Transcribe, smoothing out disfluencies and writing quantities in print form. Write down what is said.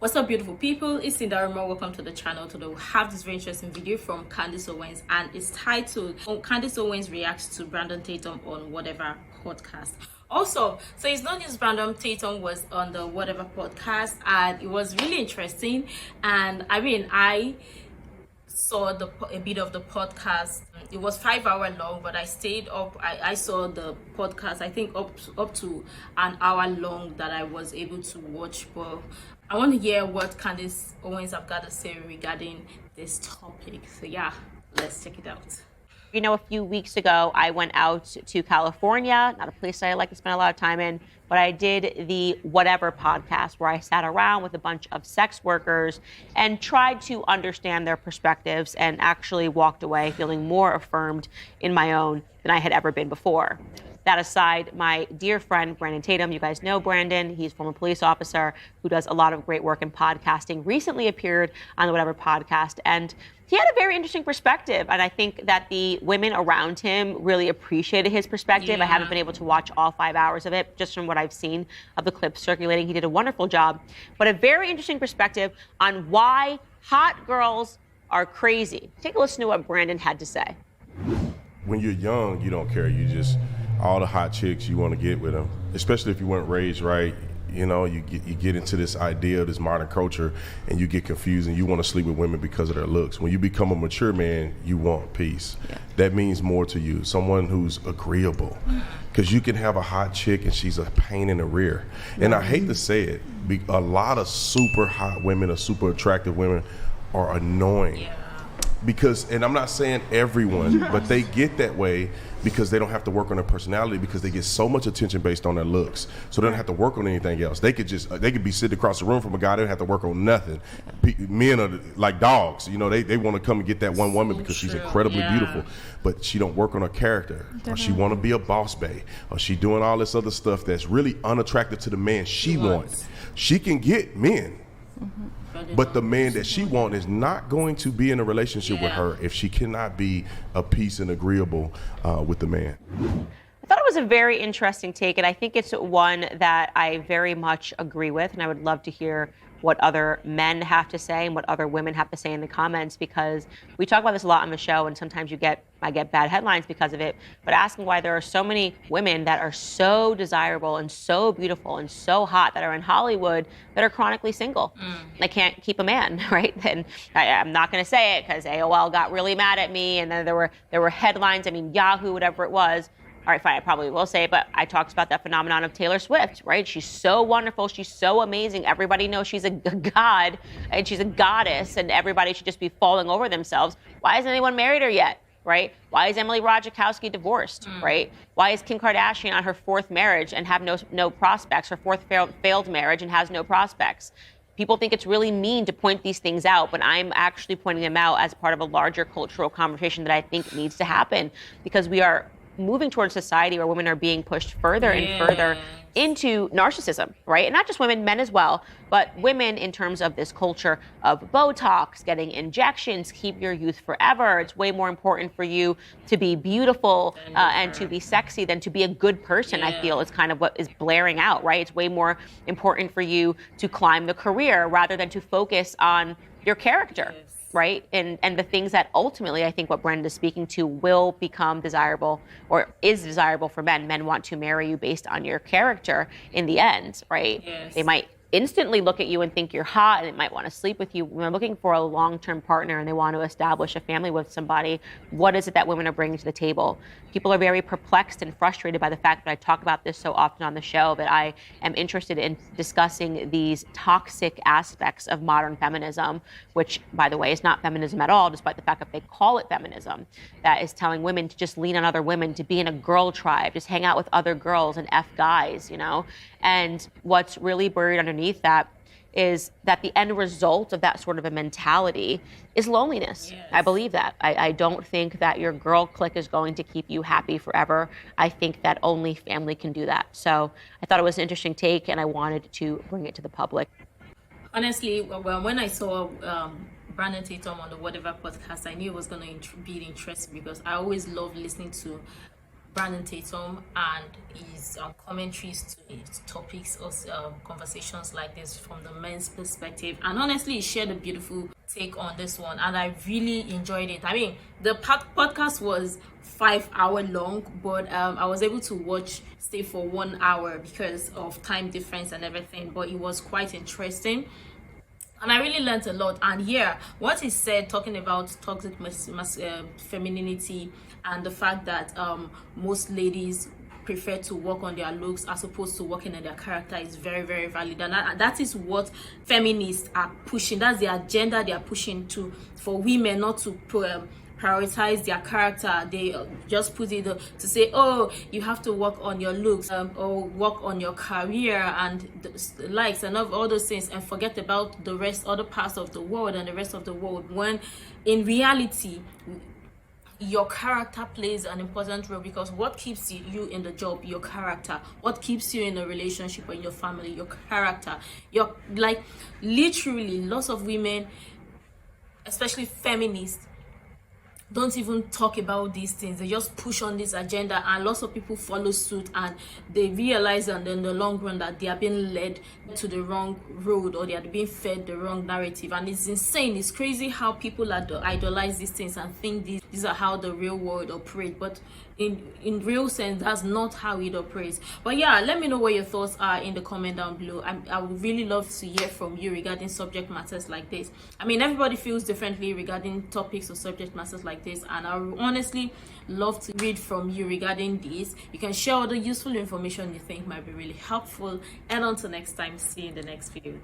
What's up, beautiful people? It's Sindafam. Welcome to the channel. Today we have this very interesting video from Candace Owens, and it's titled Candace Owens reacts to Brandon Tatum on Whatever podcast. Also, so it's not just Brandon Tatum was on the Whatever podcast, and it was really interesting. And I saw a bit of the podcast. It was 5 hours long, but I stayed up. I saw the podcast, I think up to an hour long, that I was able to watch. But I want to hear what Candace Owens have got to say regarding this topic. So yeah, let's check it out. You know, a few weeks ago, I went out to California, not a place I like to spend a lot of time in, but I did the Whatever podcast, where I sat around with a bunch of sex workers and tried to understand their perspectives, and actually walked away feeling more affirmed in my own than I had ever been before. That aside, my dear friend, Brandon Tatum, you guys know Brandon, he's a former police officer who does a lot of great work in podcasting, recently appeared on the Whatever podcast, and he had a very interesting perspective, and I think that the women around him really appreciated his perspective. Yeah. I haven't been able to watch all 5 hours of it, just from what I've seen of the clips circulating. He did a wonderful job, but a very interesting perspective on why hot girls are crazy. Take a listen to what Brandon had to say. When you're young, you don't care. You just, all the hot chicks, you want to get with them, especially if you weren't raised right. You know, you get into this idea of this modern culture, and you get confused, and you want to sleep with women because of their looks. When you become a mature man, you want peace. Yeah. That means more to you, someone who's agreeable. Because you can have a hot chick and she's a pain in the rear. And I hate to say it, a lot of super hot women or super attractive women are annoying. Yeah. Because, and I'm not saying everyone, but they get that way because they don't have to work on their personality, because they get so much attention based on their looks. So they don't have to work on anything else. They could be sitting across the room from a guy, they don't have to work on nothing. Men are like dogs, you know, they want to come and get that one woman because she's incredibly beautiful, but she don't work on her character, or she want to be a boss bae, or she doing all this other stuff that's really unattractive to the man she wants. She can get men. But the man that she wants is not going to be in a relationship with her if she cannot be a peace and agreeable with the man. I thought it was a very interesting take, and I think it's one that I very much agree with, and I would love to hear what other men have to say and what other women have to say in the comments, because we talk about this a lot on the show, and sometimes I get bad headlines because of it, but asking why there are so many women that are so desirable and so beautiful and so hot that are in Hollywood that are chronically single. They can't keep a man, right? And I'm not going to say it because AOL got really mad at me, and then there were headlines, Yahoo, whatever it was. All right, fine, I probably will say it, but I talked about that phenomenon of Taylor Swift, right? She's so wonderful, she's so amazing. Everybody knows she's a god, and she's a goddess, and everybody should just be falling over themselves. Why hasn't anyone married her yet, right? Why is Emily Ratajkowski divorced, right? Why is Kim Kardashian on her fourth marriage and have no prospects, her fourth failed marriage and has no prospects? People think it's really mean to point these things out, but I'm actually pointing them out as part of a larger cultural conversation that I think needs to happen, because we are moving towards a society where women are being pushed further and further into narcissism, right? And not just women, men as well, but women in terms of this culture of Botox, getting injections, keep your youth forever. It's way more important for you to be beautiful and to be sexy than to be a good person, I feel is kind of what is blaring out, right? It's way more important for you to climb the career rather than to focus on your character. Right? And the things that ultimately, I think what Brenda is speaking to, will become desirable, or is desirable for men. Men want to marry you based on your character in the end, right? Yes. They might instantly look at you and think you're hot, and they might want to sleep with you. When they're looking for a long-term partner and they want to establish a family with somebody, what is it that women are bringing to the table? People are very perplexed and frustrated by the fact that I talk about this so often on the show, that I am interested in discussing these toxic aspects of modern feminism, which, by the way, is not feminism at all, despite the fact that they call it feminism. That is telling women to just lean on other women, to be in a girl tribe, just hang out with other girls and F guys, you know? And what's really buried underneath that is that the end result of that sort of a mentality is loneliness. Yes. I believe that. I don't think that your girl clique is going to keep you happy forever. I think that only family can do that. So I thought it was an interesting take, and I wanted to bring it to the public. Honestly, when I saw Brandon Tatum on the Whatever podcast, I knew it was going to be interesting, because I always love listening to Brandon Tatum and his commentaries to his topics or conversations like this from the men's perspective. And honestly, he shared a beautiful take on this one, and I really enjoyed it. I mean, the podcast was 5 hour long, but I was able to stay for 1 hour because of time difference and everything, but it was quite interesting. And I really learned a lot. And yeah, what he said, talking about toxic femininity and the fact that most ladies prefer to work on their looks as opposed to working on their character is very, very valid. And that is what feminists are pushing. That's the agenda they are pushing for women not to prioritize their character. They just put it to say, oh, you have to work on your looks or work on your career and the likes and all those things, and forget about the rest, other parts of the world and the rest of the world, when in reality your character plays an important role. Because what keeps you in the job? Your character. What keeps you in a relationship or in your family? Your character. Your, like, literally lots of women, especially feminists, don't even talk about these things. They just push on this agenda, and lots of people follow suit, and they realize that in the long run that they are being led to the wrong road, or they are being fed the wrong narrative. And it's insane. It's crazy how people idolize these things and think these are how the real world operates, but in real sense, that's not how it operates. But yeah, let me know what your thoughts are in the comment down below. I would really love to hear from you regarding subject matters like this. I mean, everybody feels differently regarding topics or subject matters like this, and I would honestly love to read from you regarding this. You can share all the useful information you think might be really helpful, and until next time, see you in the next video.